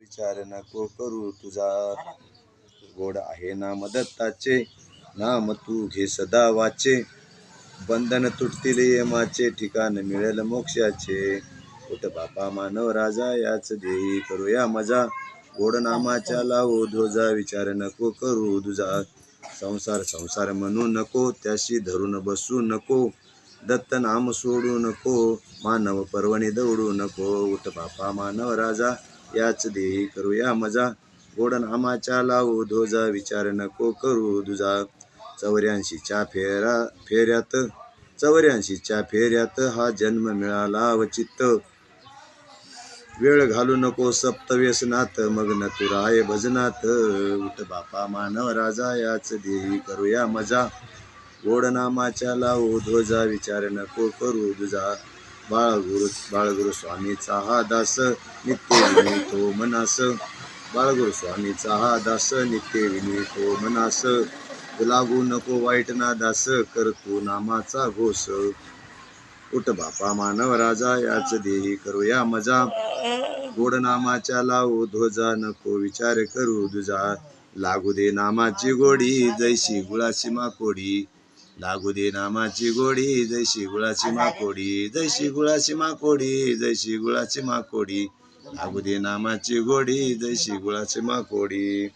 विचार नको करू तुझा, गोड आहे नाम दत्ताचे, नाम तू घे सदा वाचे. बंधन तुटतील यमाचे, ठिकाण मिळेल मोक्षाचे. उठ बापा मानव राजा, याच देही करूया मजा. गोड नामाच्या लावू ध्वजा, विचार नको करू तुझा. संसार संसार म्हणू नको, त्याशी धरून बसू नको. दत्त नाम सोडू नको, मानव पर्वणी दौडू नको. उठ बापा मानव राजा, याच देही करूया मजा. गोड नामाच्या लावू ध्वजा, विचार नको करू तुझा. 84च्या फेऱ्यात हा जन्म मिळाला वचित्त. वेळ घालू नको सप्त व्यसनात, मग्न तू राय भजनात. उठ बापा मानव राजा, याच देही करूया मजा. गोड नामाच्या लावू ध्वजा, विचार नको करू तुझा. बाळगुरु स्वामीचा हा दास, नित्य विनितो मनास. बाळगुरु स्वामीचा हा दास, नित्य विनितो मनास. लागू नको वाईट नादास, कर तू नामाचा घोष. उठ बापा मानव राजा, याच देही करूया मजा. गोड नामाच्या लावू ध्वजा, नको विचार करू तुझा. लागू दे नामाची गोडी, जैशी गुळाची माकोडी. लागू दे नामाची गोडी, जैशी गुळाची माकोडी. जैशी गुळाची माकोडी, जैशी गुळाची माकोडी. लागू दे नामाची गोडी, जैशी गुळाची माकोडी.